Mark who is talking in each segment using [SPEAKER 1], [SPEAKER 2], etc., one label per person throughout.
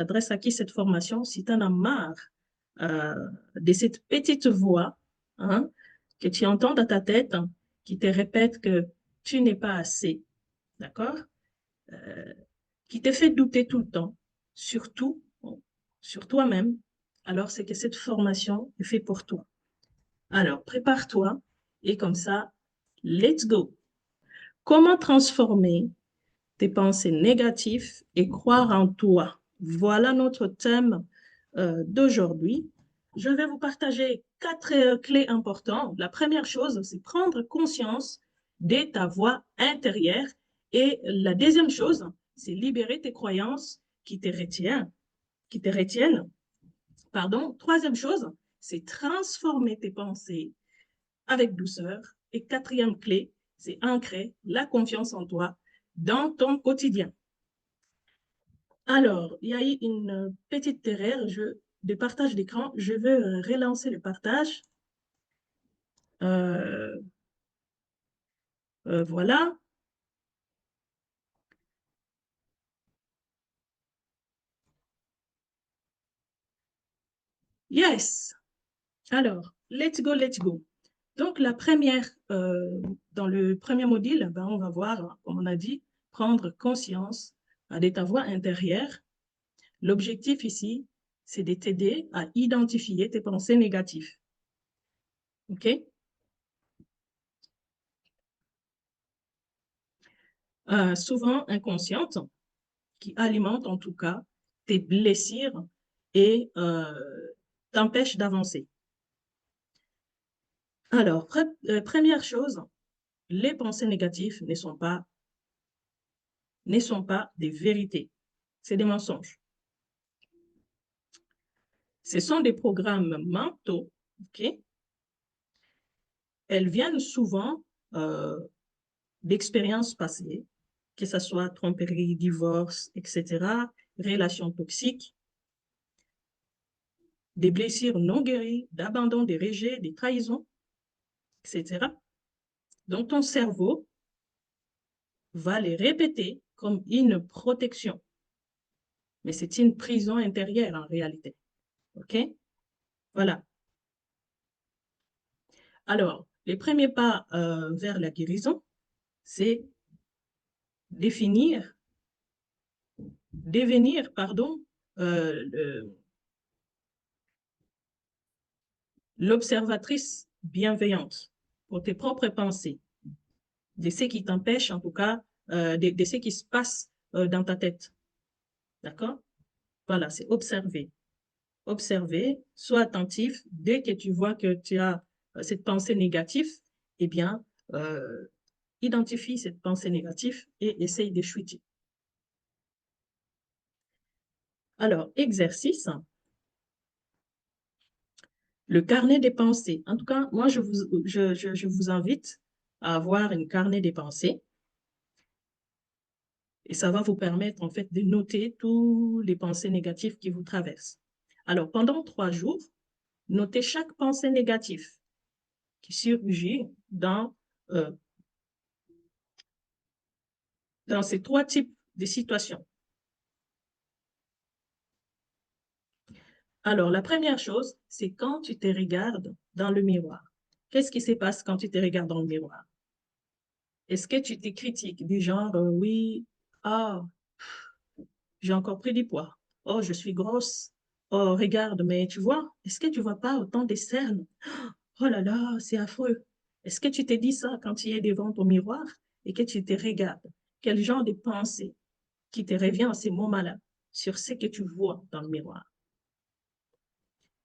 [SPEAKER 1] s'adresse à qui cette formation? Si tu en as marre de cette petite voix hein, que tu entends dans ta tête, hein, qui te répète que tu n'es pas assez, d'accord? Euh, qui te fait douter tout le temps, surtout sur toi-même, alors c'est que cette formation est faite pour toi. Alors, prépare-toi et comme ça, let's go. Comment transformer tes pensées négatives et croire en toi? Voilà notre thème d'aujourd'hui. Je vais vous partager 4 clés importantes. La première chose, c'est prendre conscience de ta voix intérieure. Et la deuxième chose, c'est libérer tes croyances qui te retiennent. Pardon. Troisième chose, c'est transformer tes pensées avec douceur. Et quatrième clé, c'est ancrer la confiance en toi dans ton quotidien. Alors, il y a eu une petite erreur de partage d'écran. Je veux relancer le partage. Euh, voilà. Yes. Alors, let's go, let's go. Donc, la première, dans le premier module, ben, on va voir, comme on a dit, prendre conscience de ta voix intérieure. L'objectif ici, c'est de t'aider à identifier tes pensées négatives. OK? Souvent inconscientes, qui alimentent en tout cas tes blessures et t'empêchent d'avancer. Alors, première chose, les pensées négatives ne sont pas des vérités, c'est des mensonges. Ce sont des programmes mentaux, ok? Elles viennent souvent d'expériences passées, que ce soit tromperie, divorce, etc., relations toxiques, des blessures non guéries, d'abandon, des rejets, des trahisons, etc. Donc, ton cerveau va les répéter comme une protection. Mais c'est une prison intérieure en réalité. OK? Voilà. Alors, les premiers pas vers la guérison, c'est devenir, pardon, l'observatrice bienveillante pour tes propres pensées, de ce qui t'empêche, en tout cas, de ce qui se passe dans ta tête. D'accord? Voilà, c'est observer. Observer, sois attentif. Dès que tu vois que tu as cette pensée négative, eh bien, identifie cette pensée négative et essaye de chuter. Alors, exercice, le carnet des pensées. En tout cas, moi, je vous invite à avoir un carnet des pensées et ça va vous permettre, en fait, de noter toutes les pensées négatives qui vous traversent. Alors, pendant 3 jours, notez chaque pensée négative qui surgit euh, dans ces 3 types de situations. Alors, la première chose, c'est quand tu te regardes dans le miroir. Qu'est-ce qui se passe quand tu te regardes dans le miroir? Est-ce que tu te critiques du genre, oui, ah, j'ai encore pris du poids. Oh, je suis grosse. Oh, regarde, mais tu vois, est-ce que tu vois pas autant de cernes? Oh là là, c'est affreux. Est-ce que tu te dis ça quand tu es devant ton miroir et que tu te regardes? Quel genre de pensée qui te revient à ces moments-là sur ce que tu vois dans le miroir?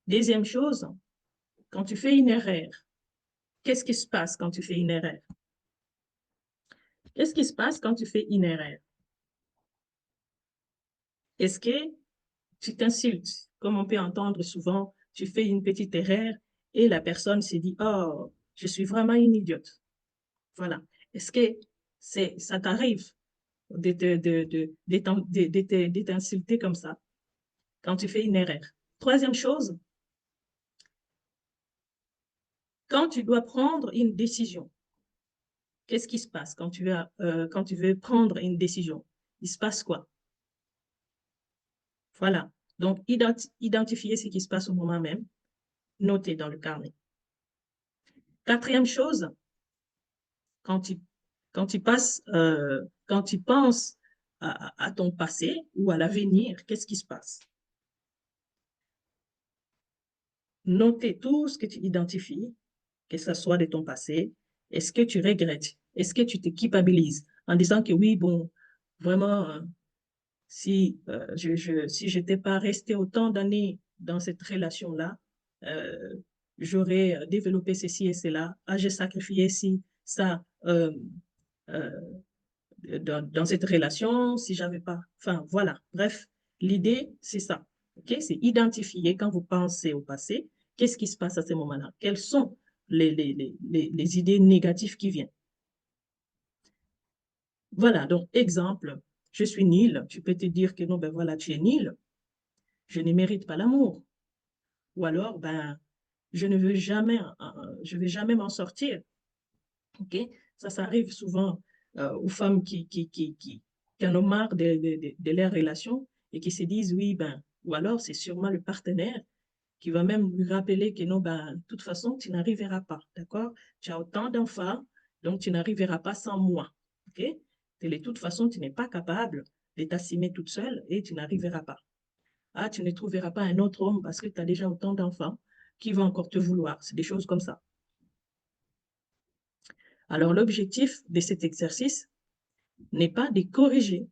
[SPEAKER 1] Deuxième chose, quand tu fais une erreur, qu'est-ce qui se passe quand tu fais une erreur? Qu'est-ce qui se passe quand tu fais une erreur? Est-ce que tu t'insultes? Comme on peut entendre souvent, tu fais une petite erreur et la personne se dit, oh, je suis vraiment une idiote. Voilà. Est-ce que ça t'arrive de t'insulter comme ça quand tu fais une erreur? Troisième chose, quand tu dois prendre une décision, qu'est-ce qui se passe quand tu veux prendre une décision? Il se passe quoi? Voilà. Donc, identifier ce qui se passe au moment même, noter dans le carnet. Quatrième chose, quand tu passes, quand tu penses à ton passé ou à l'avenir, qu'est-ce qui se passe? Noter tout ce que tu identifies, que ce soit de ton passé. Est-ce que tu regrettes? Est-ce que tu te culpabilises en disant que oui, bon, vraiment, si si j'étais pas resté autant d'années dans cette relation-là, euh, j'aurais développé ceci et cela. Ah, j'ai sacrifié ci, ça euh, dans cette relation, si j'avais pas. Enfin, voilà. Bref, l'idée, c'est ça. OK? C'est identifier quand vous pensez au passé, qu'est-ce qui se passe à ce moment-là? Quelles sont les idées négatives qui viennent? Voilà. Donc, exemple, je suis nul. Tu peux te dire que non, ben voilà, tu es nul. Je ne mérite pas l'amour. Ou alors, ben, je vais jamais m'en sortir. OK? Ça arrive souvent aux femmes qui en ont marre de leurs relations et qui se disent, oui, ben, ou alors c'est sûrement le partenaire qui va même lui rappeler que non, ben, de toute façon, tu n'arriveras pas. D'accord? Tu as autant d'enfants, donc tu n'arriveras pas sans moi. OK? De toute façon, tu n'es pas capable de t'assumer toute seule et tu n'arriveras pas. Ah, tu ne trouveras pas un autre homme parce que tu as déjà autant d'enfants qui vont encore te vouloir. C'est des choses comme ça. Alors, l'objectif de cet exercice n'est pas de corriger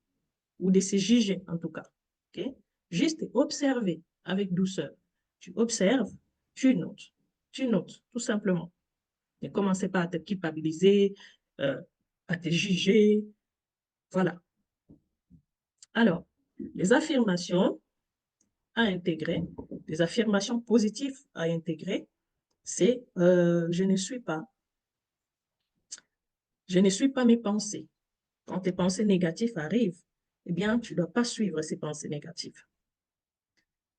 [SPEAKER 1] ou de se juger, en tout cas. Okay? Juste observer avec douceur. Tu observes, tu notes, tout simplement. Ne commencez pas à te culpabiliser, euh, à te juger. Voilà. Alors, les affirmations à intégrer, les affirmations positives à intégrer, c'est je ne suis pas mes pensées. Quand tes pensées négatives arrivent, eh bien, tu ne dois pas suivre ces pensées négatives.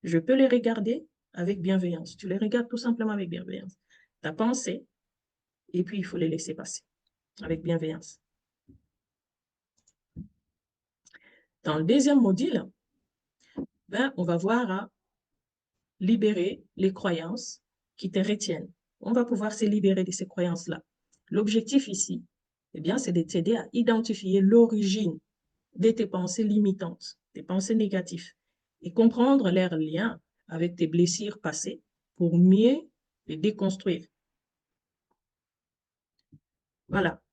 [SPEAKER 1] Je peux les regarder avec bienveillance. Tu les regardes tout simplement avec bienveillance. Ta pensée, et puis il faut les laisser passer avec bienveillance. Dans le deuxième module, ben, on va voir à libérer les croyances qui te retiennent. On va pouvoir se libérer de ces croyances-là. L'objectif ici, eh bien, c'est de t'aider à identifier l'origine de tes pensées limitantes, tes pensées négatives, et comprendre leurs liens avec tes blessures passées pour mieux les déconstruire. Voilà.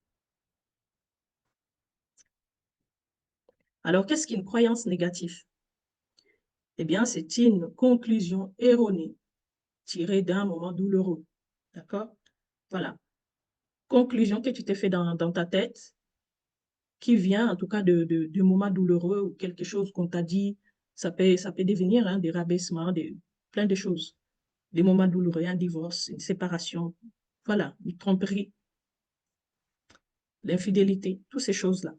[SPEAKER 1] Alors, qu'est-ce qu'une croyance négative? Eh bien, c'est une conclusion erronée tirée d'un moment douloureux. D'accord? Voilà. Conclusion que tu t'es fait dans ta tête, qui vient en tout cas de moments douloureux ou quelque chose qu'on t'a dit. Ça peut devenir des rabaissements, plein de choses. Des moments douloureux, un divorce, une séparation, voilà, une tromperie, l'infidélité, toutes ces choses-là.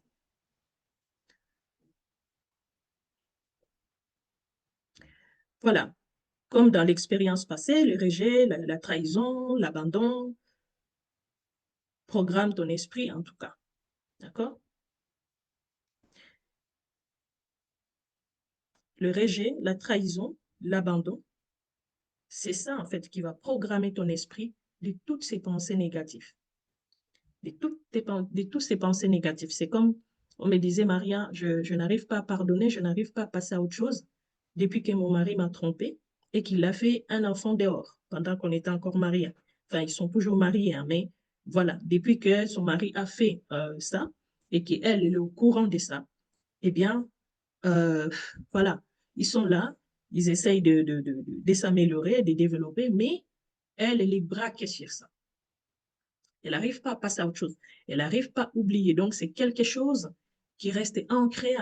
[SPEAKER 1] Voilà. Comme dans l'expérience passée, le rejet, la trahison, l'abandon, programme ton esprit en tout cas. D'accord? Le rejet, la trahison, l'abandon, c'est ça en fait qui va programmer ton esprit de toutes ces pensées négatives. De toutes ces pensées négatives. C'est comme on me disait, Maria, je n'arrive pas à pardonner, je n'arrive pas à passer à autre chose depuis que mon mari m'a trompée et qu'il a fait un enfant dehors pendant qu'on était encore mariés. Enfin, ils sont toujours mariés, hein, mais voilà, depuis que son mari a fait ça et qu'elle est au courant de ça, eh bien, euh, voilà, ils sont là, ils essayent de s'améliorer, de développer, mais elle est braquée sur ça. Elle n'arrive pas à passer à autre chose. Elle n'arrive pas à oublier. Donc, c'est quelque chose qui reste ancré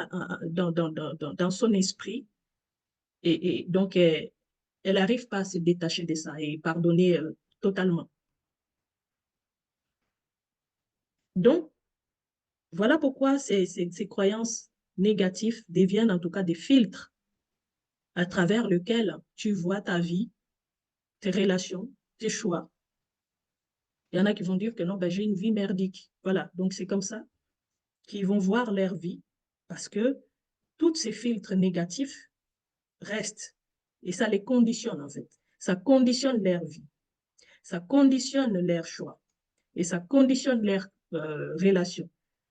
[SPEAKER 1] dans son esprit. Et donc, elle n'arrive pas à se détacher de ça et pardonner totalement. Donc, voilà pourquoi ces croyances négatives deviennent en tout cas des filtres à travers lesquels tu vois ta vie, tes relations, tes choix. Il y en a qui vont dire que non, ben, j'ai une vie merdique. Voilà, donc c'est comme ça qu'ils vont voir leur vie parce que tous ces filtres négatifs restent. Et ça les conditionne, en fait. Ça conditionne leur vie. Ça conditionne leur choix. Et ça conditionne leur relation.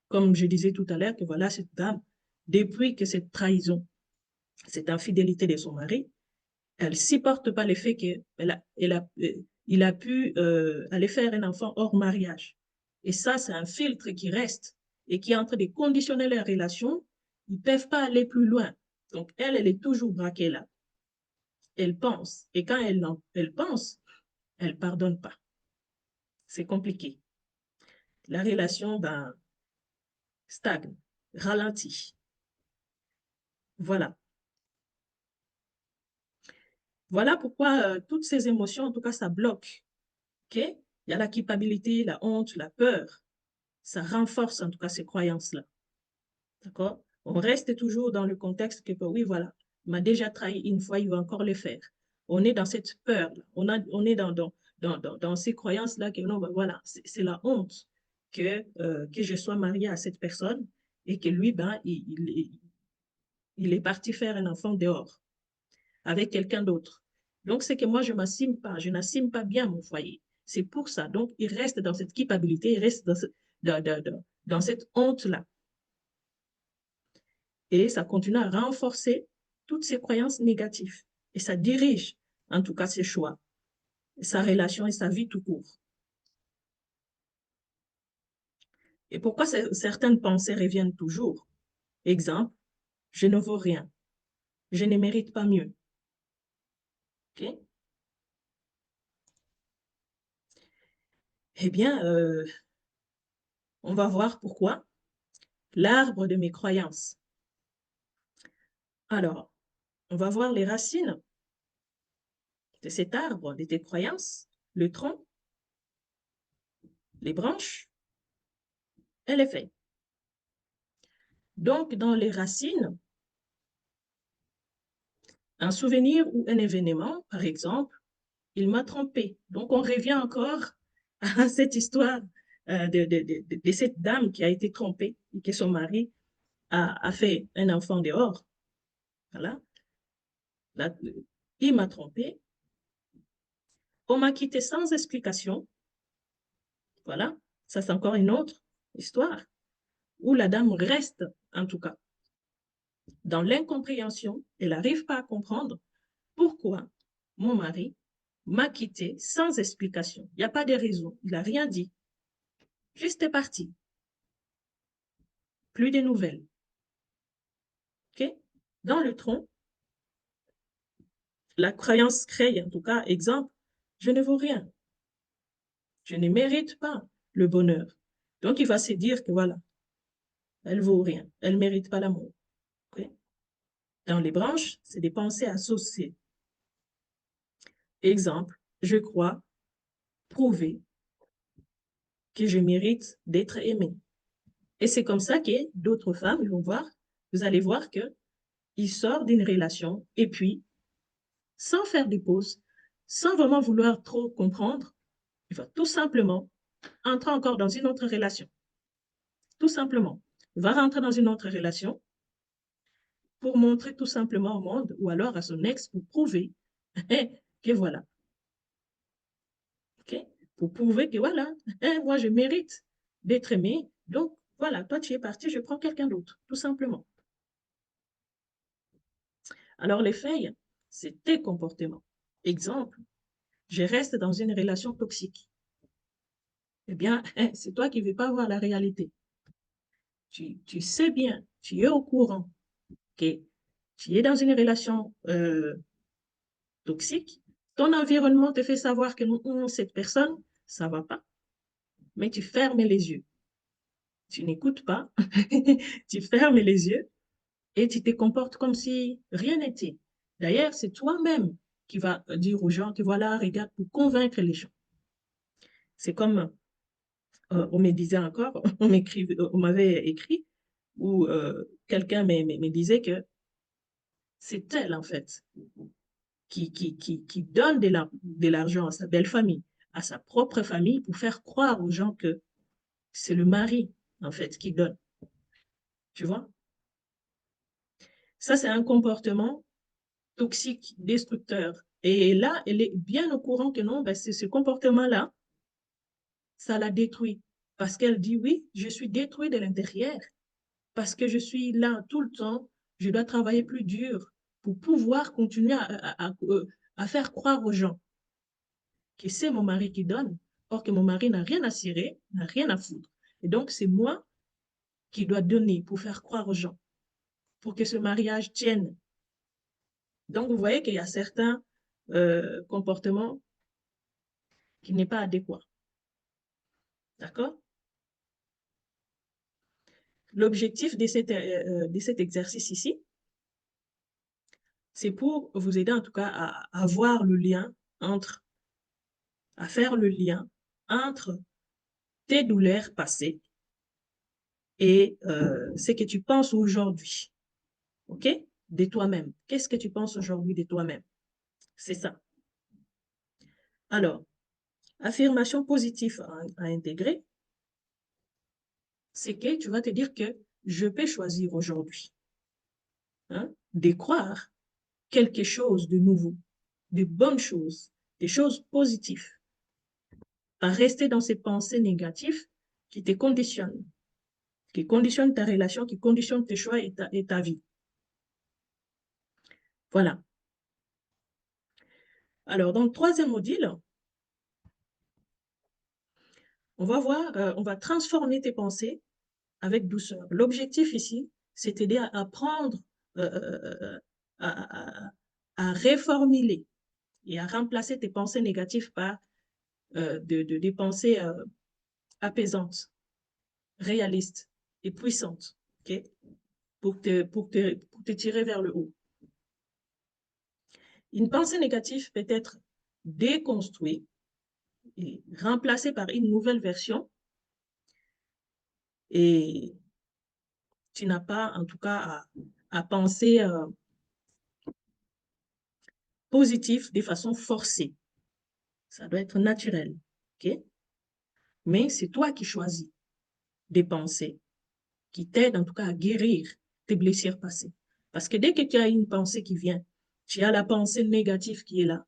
[SPEAKER 1] Comme je disais tout à l'heure, que voilà, cette dame, depuis que cette trahison, cette infidélité de son mari, elle ne supporte pas le fait qu'il a pu aller faire un enfant hors mariage. Et ça, c'est un filtre qui reste et qui est en train de conditionner leur relation. Ils ne peuvent pas aller plus loin. Donc, elle est toujours braquée là. Elle pense. Et quand elle pense, elle ne pardonne pas. C'est compliqué. La relation ben, stagne, ralentit. Voilà. Voilà pourquoi toutes ces émotions, en tout cas, ça bloque. Okay? Il y a la culpabilité, la honte, la peur. Ça renforce en tout cas ces croyances-là. D'accord? On reste toujours dans le contexte que, oui, voilà, il m'a déjà trahi une fois, il va encore le faire. On est dans cette peur, on est dans ces croyances-là que non, ben voilà, c'est la honte que je sois mariée à cette personne et que lui, ben, il est parti faire un enfant dehors avec quelqu'un d'autre. Donc, c'est que moi, je n'assume pas bien mon foyer. C'est pour ça. Donc, il reste dans cette culpabilité, il reste dans cette honte-là. Et ça continue à renforcer toutes ces croyances négatives. Et ça dirige, en tout cas, ses choix, sa relation et sa vie tout court. Et pourquoi certaines pensées reviennent toujours? Exemple, je ne vaux rien. Je ne mérite pas mieux. Okay? Eh bien, on va voir pourquoi. L'arbre de mes croyances. Alors, on va voir les racines de cet arbre, de tes croyances, le tronc, les branches et les feuilles. Donc, dans les racines, un souvenir ou un événement, par exemple, il m'a trompé. Donc, on revient encore à cette histoire de cette dame qui a été trompée et que son mari a fait un enfant dehors. Voilà. Là, il m'a trompé. On m'a quitté sans explication. Voilà. Ça, c'est encore une autre histoire où la dame reste, en tout cas, dans l'incompréhension. Elle n'arrive pas à comprendre pourquoi mon mari m'a quitté sans explication. Il n'y a pas de raison. Il n'a rien dit. Juste est parti. Plus de nouvelles. Okay? Dans le tronc, la croyance crée, en tout cas, exemple, je ne vaux rien. Je ne mérite pas le bonheur. Donc, il va se dire que voilà, elle vaut rien. Elle ne mérite pas l'amour. Okay? Dans les branches, c'est des pensées associées. Exemple, je crois prouver que je mérite d'être aimée. Et c'est comme ça que d'autres femmes vont voir, vous allez voir qu'il sort d'une relation et puis, sans faire de pause, sans vraiment vouloir trop comprendre, il va tout simplement entrer encore dans une autre relation. Tout simplement. Il va rentrer dans une autre relation pour montrer tout simplement au monde ou alors à son ex pour prouver que voilà. Okay? Pour prouver que voilà, moi je mérite d'être aimé. Donc voilà, toi tu es parti, je prends quelqu'un d'autre, tout simplement. Alors les feuilles, c'est tes comportements. Exemple, je reste dans une relation toxique. Eh bien, c'est toi qui ne veux pas voir la réalité. Tu sais bien, tu es au courant que tu es dans une relation toxique. Ton environnement te fait savoir que non, cette personne, ça ne va pas. Mais tu fermes les yeux. Tu n'écoutes pas. Tu fermes les yeux et tu te comportes comme si rien n'était. D'ailleurs, c'est toi-même qui vas dire aux gens que voilà, regarde, pour convaincre les gens. C'est comme on me disait encore, on m'avait écrit, où quelqu'un me disait que c'est elle, en fait, qui donne de l'argent à sa belle famille, à sa propre famille, pour faire croire aux gens que c'est le mari, en fait, qui donne. Tu vois? Ça, c'est un comportement toxique, destructeur. Et là, elle est bien au courant que non, ben, ce comportement-là, ça la détruit. Parce qu'elle dit, oui, je suis détruite de l'intérieur. Parce que je suis là tout le temps, je dois travailler plus dur pour pouvoir continuer à faire croire aux gens que c'est mon mari qui donne, or que mon mari n'a rien à cirer, n'a rien à foutre. Et donc, c'est moi qui dois donner pour faire croire aux gens, pour que ce mariage tienne. Donc, vous voyez qu'il y a certains comportements qui n'est pas adéquat. D'accord? L'objectif de cet exercice ici, c'est pour vous aider en tout cas à voir le lien entre, à faire le lien entre tes douleurs passées et ce que tu penses aujourd'hui. OK? De toi-même. Qu'est-ce que tu penses aujourd'hui de toi-même? C'est ça. Alors, affirmation positive à intégrer, c'est que tu vas te dire que je peux choisir aujourd'hui, hein, de croire quelque chose de nouveau, de bonnes choses, des choses positives, à rester dans ces pensées négatives qui te conditionnent, qui conditionnent ta relation, qui conditionnent tes choix et ta vie. Voilà. Alors, dans le troisième module, on va voir, on va transformer tes pensées avec douceur. L'objectif ici, c'est t'aider à apprendre à reformuler et à remplacer tes pensées négatives par des pensées apaisantes, réalistes et puissantes, okay? Pour te tirer vers le haut. Une pensée négative peut être déconstruite et remplacée par une nouvelle version et tu n'as pas en tout cas à penser positif de façon forcée. Ça doit être naturel, ok? Mais c'est toi qui choisis des pensées qui t'aident en tout cas à guérir tes blessures passées. Parce que dès que tu as une pensée qui vient, tu as la pensée négative qui est là.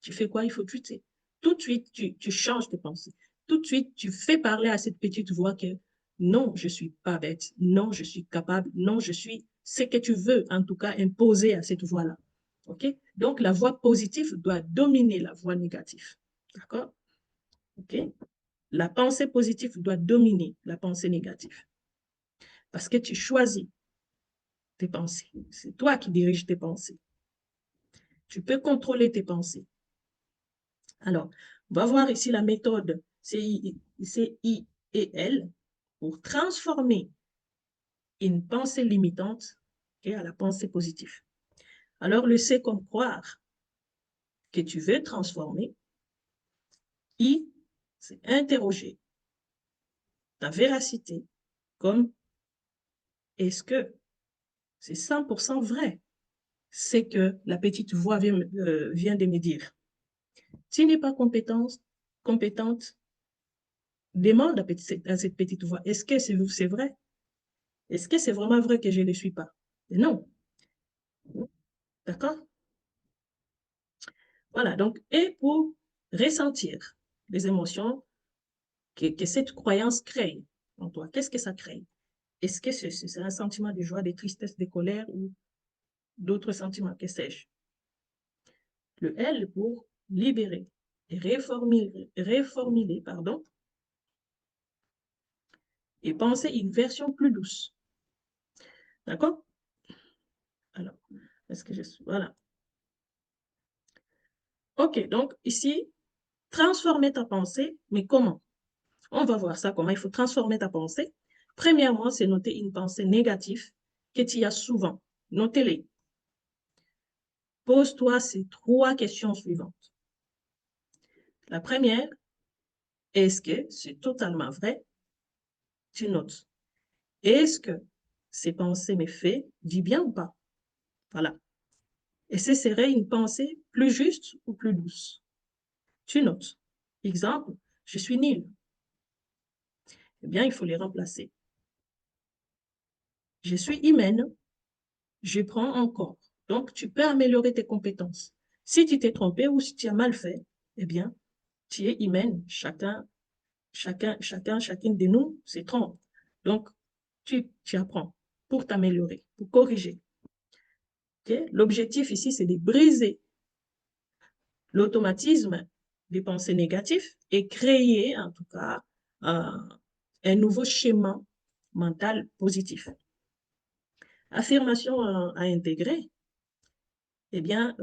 [SPEAKER 1] Tu fais quoi? Il faut tuer. Tout de suite, tu changes de pensée. Tout de suite, tu fais parler à cette petite voix que non, je ne suis pas bête. Non, je suis capable. Non, je suis ce que tu veux, en tout cas, imposer à cette voix-là. OK? Donc, la voix positive doit dominer la voix négative. D'accord? OK? La pensée positive doit dominer la pensée négative. Parce que tu choisis tes pensées. C'est toi qui diriges tes pensées. Tu peux contrôler tes pensées. Alors, on va voir ici la méthode CIEL pour transformer une pensée limitante à la pensée positive. Alors, le C comme croire que tu veux transformer. I, c'est interroger ta véracité comme est-ce que c'est 100% vrai? C'est que la petite voix vient de me dire. Tu n'es pas compétente, demande à cette petite voix, est-ce que c'est vrai? Est-ce que c'est vraiment vrai que je ne le suis pas? Et non. D'accord? Voilà, donc, et pour ressentir les émotions que cette croyance crée en toi, qu'est-ce que ça crée? Est-ce que c'est un sentiment de joie, de tristesse, de colère ou d'autres sentiments, que sais-je? Le L pour libérer et reformuler, pardon, et penser une version plus douce. D'accord? Alors, est-ce que je suis... Voilà. OK, donc ici, transformer ta pensée, mais comment? On va voir ça, comment il faut transformer ta pensée. Premièrement, c'est noter une pensée négative que tu as souvent. Notez-les. Pose-toi ces 3 questions suivantes. La première, est-ce que c'est totalement vrai? Tu notes. Est-ce que ces pensées me font du bien ou pas? Voilà. Et ce serait une pensée plus juste ou plus douce? Tu notes. Exemple, je suis nul. Eh bien, il faut les remplacer. Je suis humaine. Je prends encore. Donc, tu peux améliorer tes compétences. Si tu t'es trompé ou si tu as mal fait, eh bien, tu es humaine. Chacune de nous se trompe. Donc, tu apprends pour t'améliorer, pour corriger. Okay? L'objectif ici, c'est de briser l'automatisme des pensées négatives et créer, en tout cas, un nouveau schéma mental positif. Affirmation à intégrer, eh bien,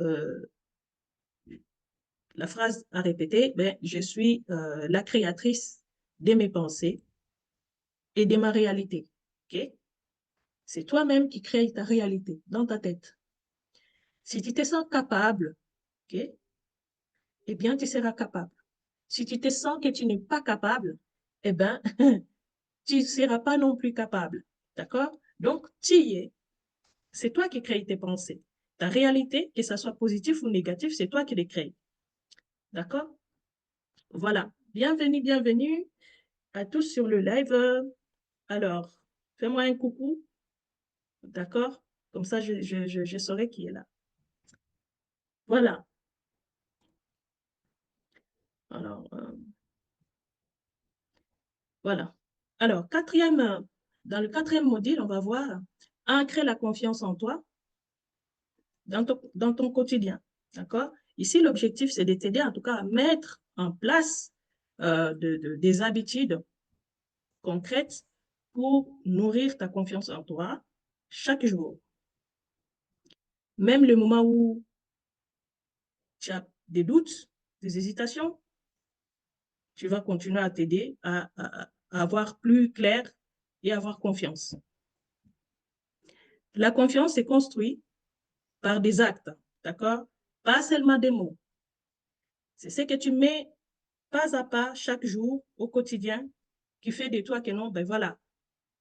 [SPEAKER 1] la phrase à répéter, ben, je suis la créatrice de mes pensées et de ma réalité. Okay? C'est toi-même qui crée ta réalité dans ta tête. Si tu te sens capable, okay, eh bien, tu seras capable. Si tu te sens que tu n'es pas capable, eh bien, tu ne seras pas non plus capable. D'accord? Donc, tu y es. C'est toi qui crées tes pensées. Ta réalité, que ça soit positif ou négatif, c'est toi qui les crées. D'accord? Voilà. Bienvenue, bienvenue à tous sur le live. Alors, fais-moi un coucou. D'accord? Comme ça, je saurai qui est là. Voilà. Alors, voilà. Alors, dans le quatrième module, on va voir ancrer la confiance en toi dans ton quotidien. D'accord? Ici, l'objectif, c'est de t'aider en tout cas à mettre en place des habitudes concrètes pour nourrir ta confiance en toi chaque jour. Même le moment où tu as des doutes, des hésitations, tu vas continuer à t'aider à avoir plus clair et avoir confiance. La confiance est construite par des actes, d'accord? Pas seulement des mots. C'est ce que tu mets pas à pas chaque jour au quotidien qui fait de toi que non, ben voilà,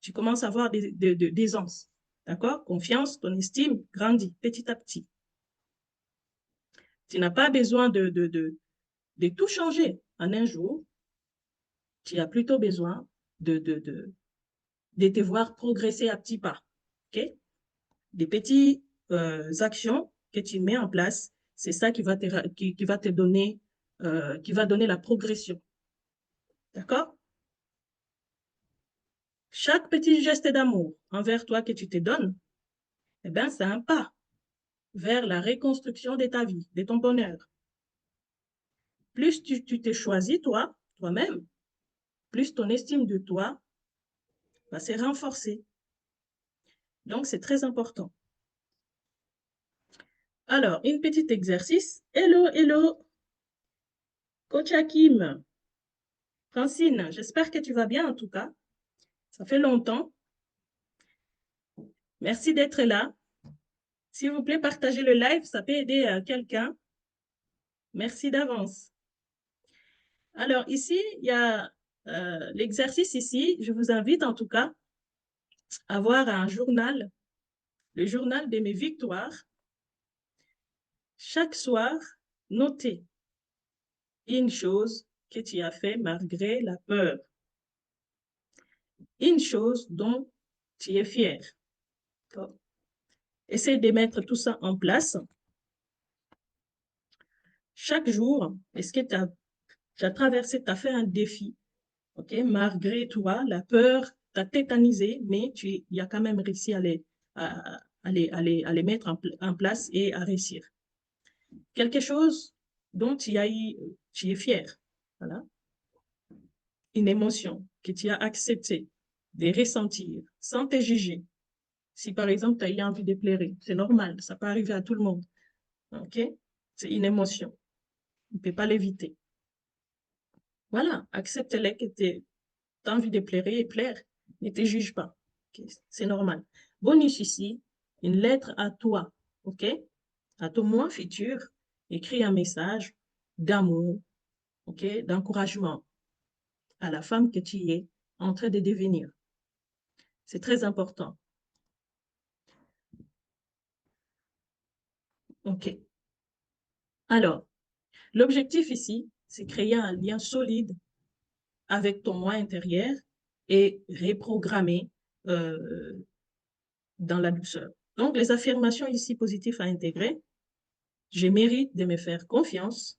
[SPEAKER 1] tu commences à avoir des aisance, d'accord? Confiance, ton estime grandit petit à petit. Tu n'as pas besoin de tout changer en un jour. Tu as plutôt besoin de te voir progresser à petits pas, ok? Des petites actions que tu mets en place, c'est ça qui va te donner, qui va donner la progression. D'accord? Chaque petit geste d'amour envers toi que tu te donnes, eh ben, c'est un pas vers la reconstruction de ta vie, de ton bonheur. Plus tu te choisis toi-même, plus ton estime de toi va se renforcer. Donc, c'est très important. Alors, un petit exercice. Hello, hello. Coach Hakim. Francine, j'espère que tu vas bien en tout cas. Ça fait longtemps. Merci d'être là. S'il vous plaît, partagez le live, ça peut aider quelqu'un. Merci d'avance. Alors ici, il y a l'exercice ici. Je vous invite en tout cas à voir un journal, le journal de mes victoires. Chaque soir, notez une chose que tu as fait malgré la peur. Une chose dont tu es fier. Essaye de mettre tout ça en place. Chaque jour, est-ce que tu as traversé, tu as fait un défi, ok? Malgré toi, la peur t'a tétanisé, mais il y a quand même réussi à les mettre en place et à réussir. Quelque chose dont tu es fier, voilà. Une émotion que tu as acceptée de ressentir sans te juger. Si par exemple, tu as eu envie de pleurer, c'est normal, ça peut arriver à tout le monde, ok? C'est une émotion, on ne peut pas l'éviter. Voilà, accepte-les que tu as envie de pleurer et plaire. Ne te juge pas. Okay? C'est normal. Bonus ici, une lettre à toi, ok? À ton moi futur, écris un message d'amour, ok? D'encouragement à la femme que tu es en train de devenir. C'est très important. Ok. Alors, l'objectif ici, c'est créer un lien solide avec ton moi intérieur et reprogrammer dans la douceur. Donc, les affirmations ici positives à intégrer. Je mérite de me faire confiance.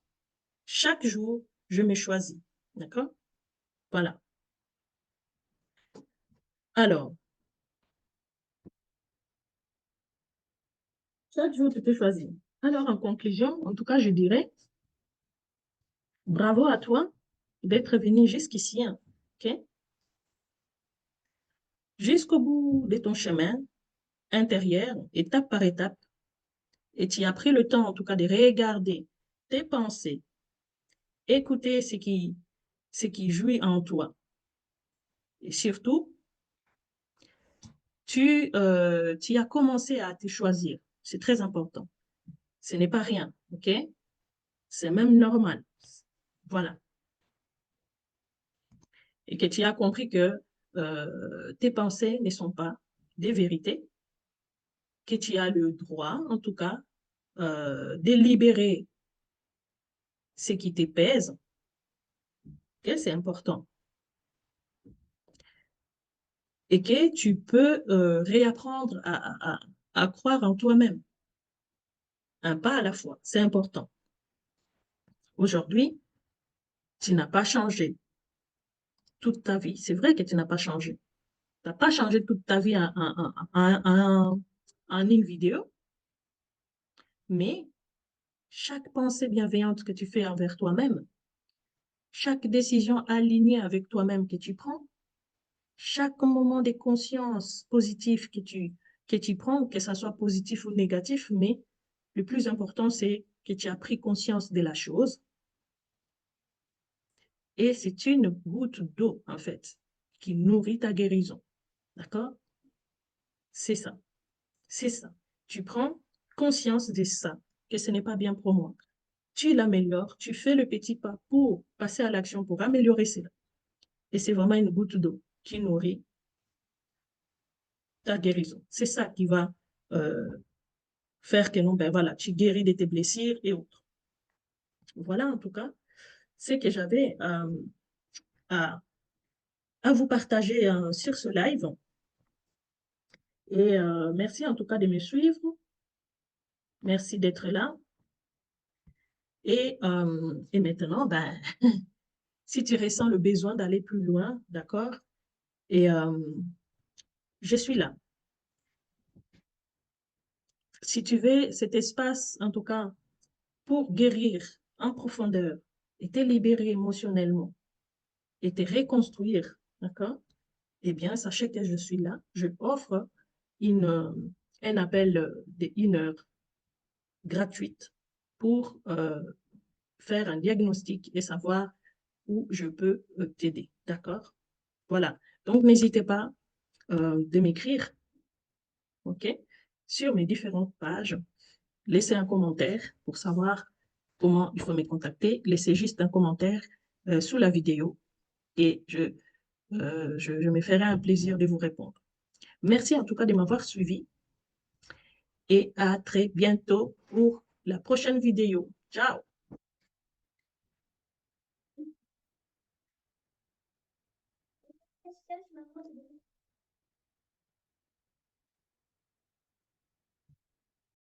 [SPEAKER 1] Chaque jour, je me choisis. D'accord? Voilà. Alors, chaque jour, tu peux choisir. Alors, en conclusion, en tout cas, je dirais, bravo à toi d'être venu jusqu'ici. Hein, ok? Jusqu'au bout de ton chemin intérieur, étape par étape, et tu as pris le temps, en tout cas, de regarder tes pensées, écouter ce qui jouit en toi. Et surtout, tu as commencé à te choisir. C'est très important. Ce n'est pas rien, OK? C'est même normal. Voilà. Et que tu as compris que tes pensées ne sont pas des vérités, que tu as le droit, en tout cas, de libérer ce qui te pèse. Okay? C'est important. Et que tu peux réapprendre à croire en toi-même, un pas à la fois. C'est important. Aujourd'hui, tu n'as pas changé toute ta vie. C'est vrai que tu n'as pas changé. Tu n'as pas changé toute ta vie en une vidéo, mais chaque pensée bienveillante que tu fais envers toi-même, chaque décision alignée avec toi-même que tu prends, chaque moment de conscience positif que tu prends, que ça soit positif ou négatif, mais le plus important, c'est que tu as pris conscience de la chose et c'est une goutte d'eau, en fait, qui nourrit ta guérison. D'accord? C'est ça. C'est ça. Tu prends conscience de ça, que ce n'est pas bien pour moi. Tu l'améliores, tu fais le petit pas pour passer à l'action, pour améliorer cela. Et c'est vraiment une goutte d'eau qui nourrit ta guérison. C'est ça qui va euh, faire que non, ben voilà, tu guéris de tes blessures et autres. Voilà en tout cas ce que j'avais à, à vous partager sur ce live. Et merci en tout cas de me suivre. Merci d'être là. Et maintenant, ben, si tu ressens le besoin d'aller plus loin, d'accord? Et je suis là. Si tu veux cet espace, en tout cas, pour guérir en profondeur et te libérer émotionnellement et te reconstruire, d'accord? Eh bien, sachez que je suis là. Je offre un appel d'une heure gratuite pour faire un diagnostic et savoir où je peux t'aider. D'accord? Voilà. Donc, n'hésitez pas de m'écrire, OK, sur mes différentes pages. Laissez un commentaire pour savoir comment il faut me contacter. Laissez juste un commentaire sous la vidéo et je me ferai un plaisir de vous répondre. Merci en tout cas de m'avoir suivi et à très bientôt pour la prochaine vidéo. Ciao!